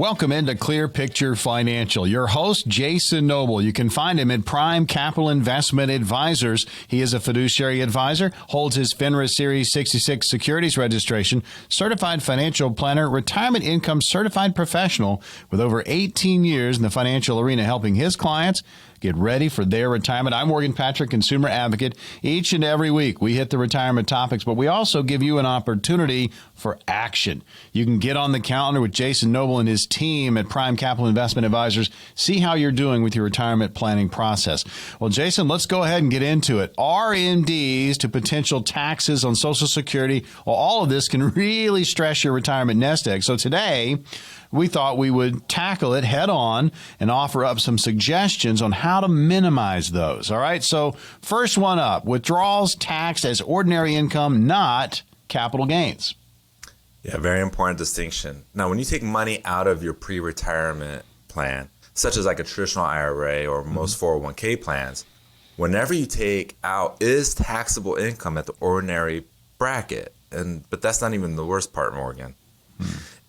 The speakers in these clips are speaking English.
Welcome into Clear Picture Financial. Your host, Jason Noble. You can find him at Prime Capital Investment Advisors. He is a fiduciary advisor, holds his FINRA Series 66 securities registration, certified financial planner, retirement income certified professional with over 18 years in the financial arena, helping his clients get ready for their retirement. I'm Morgan Patrick, consumer advocate. Each and every week, we hit the retirement topics, but we also give you an opportunity for action. You can get on the calendar with Jason Noble and his team at Prime Capital Investment Advisors. See how you're doing with your retirement planning process. Well, Jason, let's go ahead and get into it. RMDs to potential taxes on Social Security. Well, all of this can really stress your retirement nest egg. So today, we thought we would tackle it head on and offer up some suggestions on how to minimize those. All right. So first one up, withdrawals taxed as ordinary income, not capital gains. Yeah, very important distinction. Now, when you take money out of your pre-retirement plan, such as like a traditional IRA or most 401k plans, whenever you take out is taxable income at the ordinary bracket. But that's not even the worst part, Morgan.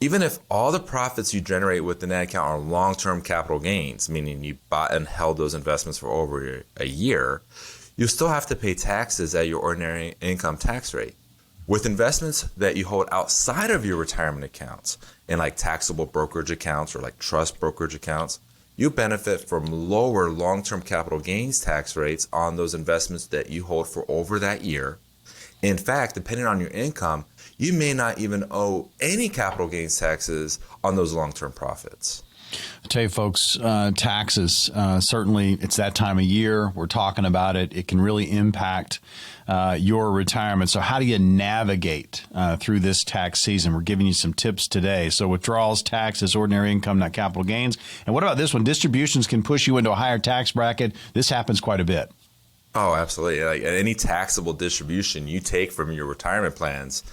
Even if all the profits you generate with the net account are long-term capital gains, meaning you bought and held those investments for over a year, you still have to pay taxes at your ordinary income tax rate. With investments that you hold outside of your retirement accounts, in like taxable brokerage accounts or like trust brokerage accounts, you benefit from lower long-term capital gains tax rates on those investments that you hold for over that year. In fact, depending on your income, you may not even owe any capital gains taxes on those long-term profits. I tell you, folks, taxes, certainly it's that time of year. We're talking about it. It can really impact your retirement. So how do you navigate through this tax season? We're giving you some tips today. So withdrawals taxed as ordinary income, not capital gains. And what about this one? Distributions can push you into a higher tax bracket. This happens quite a bit. Oh, absolutely. Like any taxable distribution you take from your retirement plans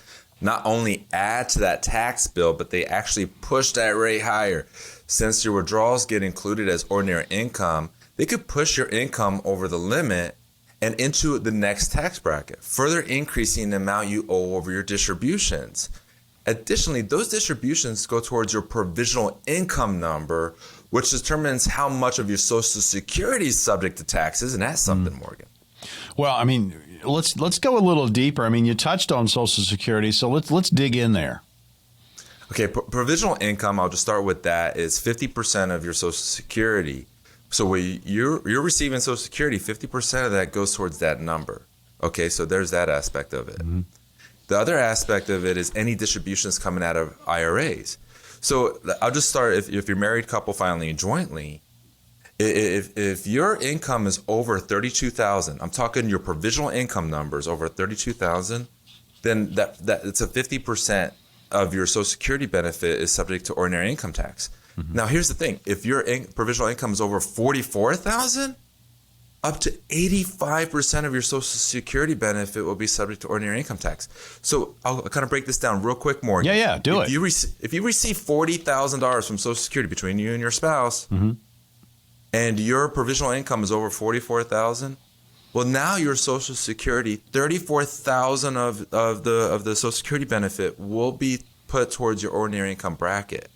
not only add to that tax bill, but they actually push that rate higher. Since your withdrawals get included as ordinary income, they could push your income over the limit and into the next tax bracket, further increasing the amount you owe over your distributions. Additionally, those distributions go towards your provisional income number, which determines how much of your Social Security is subject to taxes, and that's something, Morgan. Well, I mean, let's go a little deeper. I mean, you touched on Social Security, so let's dig in there. Okay, provisional income, I'll just start with that, is 50% of your Social Security. So when you're receiving Social Security, 50% of that goes towards that number. Okay, so there's that aspect of it. Mm-hmm. The other aspect of it is any distributions coming out of IRAs. So I'll just start, if you're a married couple filing jointly, if your income is over $32,000, I'm talking your provisional income numbers over $32,000, then that it's a 50% of your Social Security benefit is subject to ordinary income tax. Mm-hmm. Now, here's the thing: if your provisional income is over $44,000, up to 85% of your Social Security benefit will be subject to ordinary income tax. So I'll kind of break this down real quick, Morgan. Yeah, do it. If you receive $40,000 from Social Security between you and your spouse, mm-hmm. and your provisional income is over $44,000, well, now your Social Security, $34,000 of the Social Security benefit will be put towards your ordinary income bracket.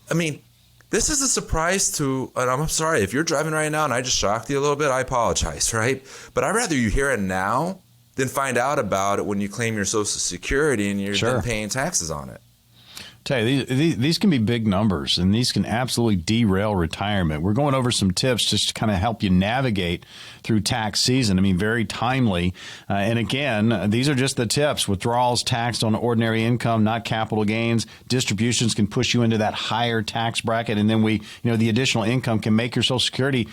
I mean, this is a surprise to, and I'm sorry, if you're driving right now and I just shocked you a little bit, I apologize, right? But I'd rather you hear it now than find out about it when you claim your Social Security and you're then paying taxes on it. Tell you, these can be big numbers, and these can absolutely derail retirement. We're going over some tips just to kind of help you navigate through tax season. I mean, very timely. And again, these are just the tips. Withdrawals taxed on ordinary income, not capital gains. Distributions can push you into that higher tax bracket. And then the additional income can make your Social Security,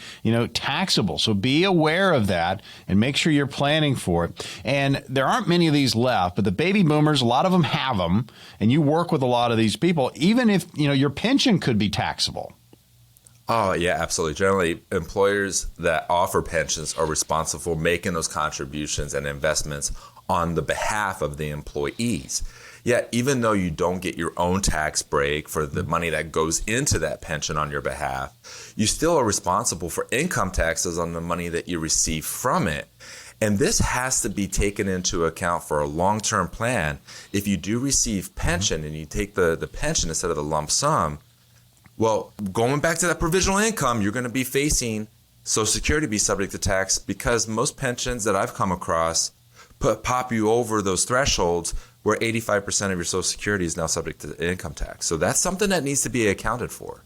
taxable. So be aware of that and make sure you're planning for it. And there aren't many of these left, but the baby boomers, a lot of them have them, and you work with a lot of these people, even if, your pension could be taxable. Oh, yeah, absolutely. Generally, employers that offer pensions are responsible for making those contributions and investments on the behalf of the employees. Yet, even though you don't get your own tax break for the money that goes into that pension on your behalf, you still are responsible for income taxes on the money that you receive from it. And this has to be taken into account for a long-term plan. If you do receive pension and you take the pension instead of the lump sum, Well, going back to that provisional income, you're going to be facing Social Security be subject to tax because most pensions that I've come across pop you over those thresholds where 85% of your Social Security is now subject to income tax. So that's something that needs to be accounted for.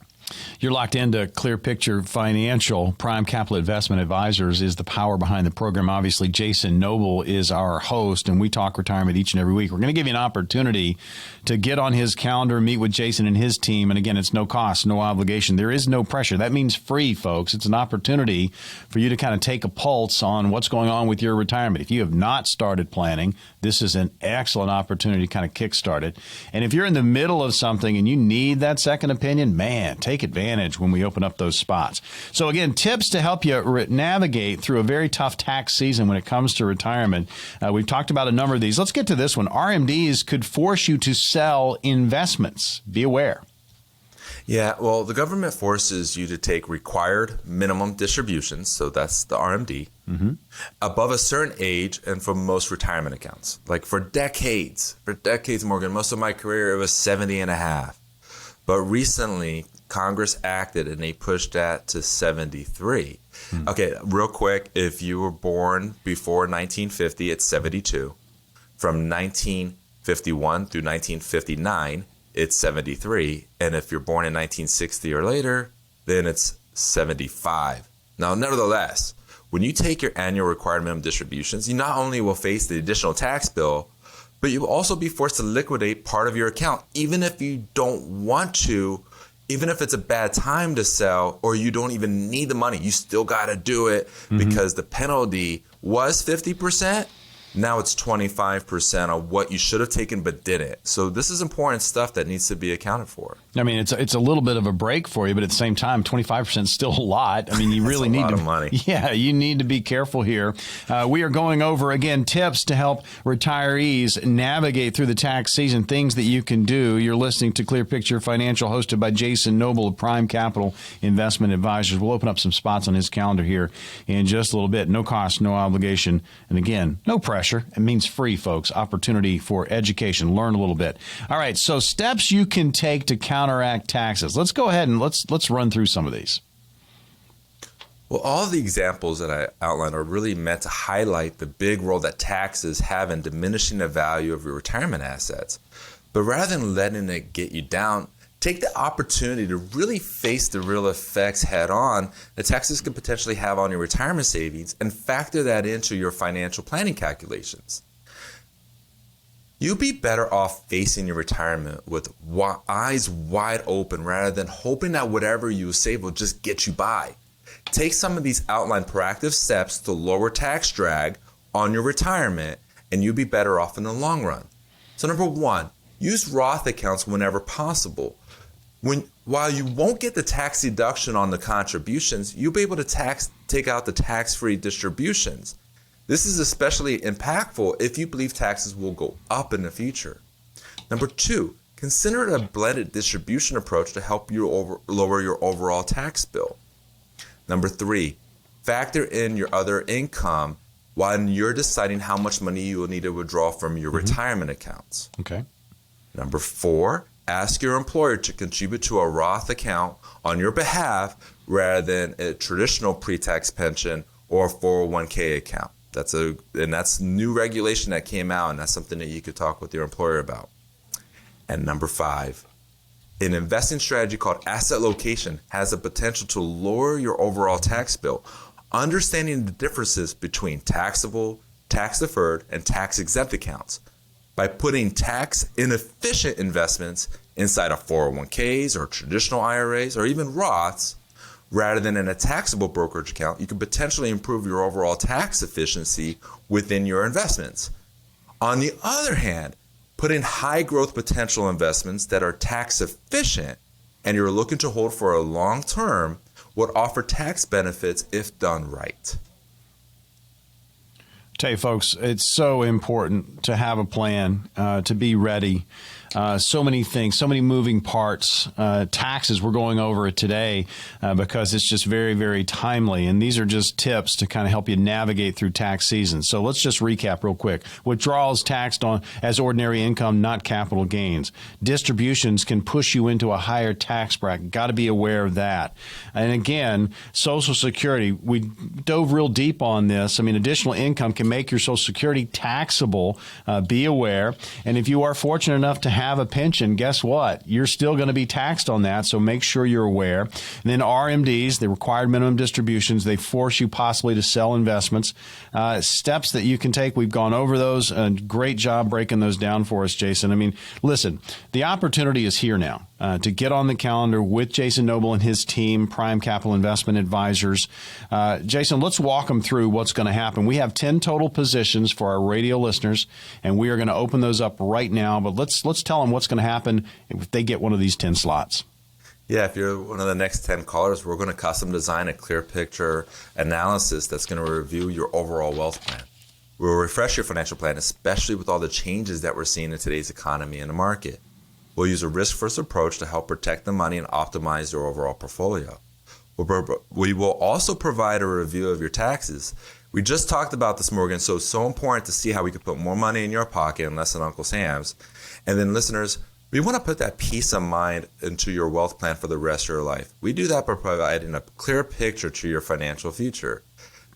You're locked into Clear Picture Financial. Prime Capital Investment Advisors is the power behind the program. Obviously, Jason Noble is our host, and we talk retirement each and every week. We're going to give you an opportunity to get on his calendar, meet with Jason and his team. And again, it's no cost, no obligation. There is no pressure. That means free, folks. It's an opportunity for you to kind of take a pulse on what's going on with your retirement. If you have not started planning, this is an excellent opportunity to kind of kickstart it. And if you're in the middle of something and you need that second opinion, man, take advantage when we open up those spots. So again, tips to help you navigate through a very tough tax season when it comes to retirement. We've talked about a number of these. Let's get to this one. RMDs could force you to sell investments. Be aware. Yeah, well, the government forces you to take required minimum distributions, so that's the RMD, above a certain age and for most retirement accounts. Like for decades, Morgan, most of my career, it was 70 and a half. But recently, Congress acted and they pushed that to 73. Okay, real quick, if you were born before 1950, it's 72. From 1951 through 1959, it's 73. And if you're born in 1960 or later, then it's 75. Now, nevertheless, when you take your annual required minimum distributions, you not only will face the additional tax bill, but you will also be forced to liquidate part of your account, even if you don't want to, even if it's a bad time to sell or you don't even need the money. You still got to do it because the penalty was 50%. Now it's 25% of what you should have taken but didn't. So this is important stuff that needs to be accounted for. I mean, it's a little bit of a break for you, but at the same time, 25% is still a lot. I mean, you really need a lot of money. Yeah, you need to be careful here. We are going over, again, tips to help retirees navigate through the tax season, things that you can do. You're listening to Clear Picture Financial, hosted by Jason Noble of Prime Capital Investment Advisors. We'll open up some spots on his calendar here in just a little bit. No cost, no obligation. And again, no pressure. It means free, folks. Opportunity for education. Learn a little bit. All right, so steps you can take to counteract taxes. Let's go ahead and let's run through some of these. Well, all the examples that I outlined are really meant to highlight the big role that taxes have in diminishing the value of your retirement assets. But rather than letting it get you down, take the opportunity to really face the real effects head on that taxes could potentially have on your retirement savings and factor that into your financial planning calculations. You'll be better off facing your retirement with eyes wide open rather than hoping that whatever you save will just get you by. Take some of these outlined proactive steps to lower tax drag on your retirement, and you'll be better off in the long run. So number one, use Roth accounts whenever possible. While you won't get the tax deduction on the contributions, you'll be able to take out the tax-free distributions. This is especially impactful if you believe taxes will go up in the future. Number two, consider a blended distribution approach to help you lower your overall tax bill. Number three, factor in your other income while you're deciding how much money you will need to withdraw from your retirement accounts. Okay. Number four, ask your employer to contribute to a Roth account on your behalf rather than a traditional pre-tax pension or 401k account. That's new regulation that came out, and that's something that you could talk with your employer about. And number five, an investing strategy called asset location has the potential to lower your overall tax bill. Understanding the differences between taxable, tax-deferred, and tax-exempt accounts by putting tax-inefficient investments inside of 401ks or traditional IRAs or even Roths, rather than in a taxable brokerage account, you can potentially improve your overall tax efficiency within your investments. On the other hand, put in high growth potential investments that are tax efficient and you're looking to hold for a long term would offer tax benefits if done right. Tell you, folks, it's so important to have a plan, to be ready. So many things, so many moving parts. Taxes, we're going over it today because it's just very, very timely. And these are just tips to kind of help you navigate through tax season. So let's just recap real quick. Withdrawals taxed on as ordinary income, not capital gains. Distributions can push you into a higher tax bracket. Got to be aware of that. And again, Social Security, we dove real deep on this. I mean, additional income can make your Social Security taxable. Be aware. And if you are fortunate enough to have a pension, guess what? You're still going to be taxed on that, so make sure you're aware. And then RMDs, the required minimum distributions, they force you possibly to sell investments. Steps that you can take, we've gone over those. Great job breaking those down for us, Jason. I mean, listen, the opportunity is here now to get on the calendar with Jason Noble and his team, Prime Capital Investment Advisors. Jason, let's walk them through what's going to happen. We have 10 total positions for our radio listeners, and we are going to open those up right now. But let's tell them what's going to happen if they get one of these 10 slots. Yeah, if you're one of the next 10 callers, we're going to custom design a clear picture analysis that's going to review your overall wealth plan. We'll refresh your financial plan, especially with all the changes that we're seeing in today's economy and the market. We'll use a risk-first approach to help protect the money and optimize your overall portfolio. We will also provide a review of your taxes. We just talked about this, Morgan, so it's so important to see how we can put more money in your pocket and less in Uncle Sam's. And then listeners, we want to put that peace of mind into your wealth plan for the rest of your life. We do that by providing a clear picture to your financial future.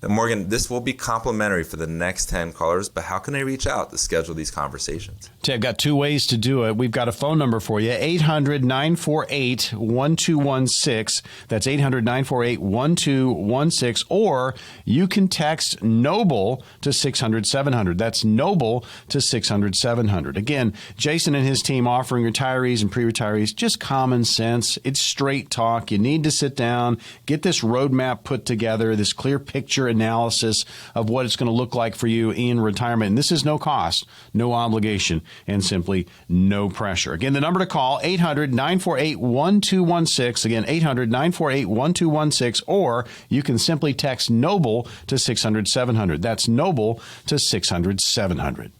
And Morgan, this will be complimentary for the next 10 callers, but how can they reach out to schedule these conversations? I've got two ways to do it. We've got a phone number for you, 800-948-1216. That's 800-948-1216. Or you can text NOBLE to 600-700. That's NOBLE to 600-700. Again, Jason and his team offering retirees and pre-retirees just common sense. It's straight talk. You need to sit down, get this roadmap put together, this clear picture analysis of what it's going to look like for you in retirement. And this is no cost, no obligation, and simply no pressure. Again, the number to call, 800-948-1216. Again, 800-948-1216. Or you can simply text NOBLE to 600-700. That's NOBLE to 600-700.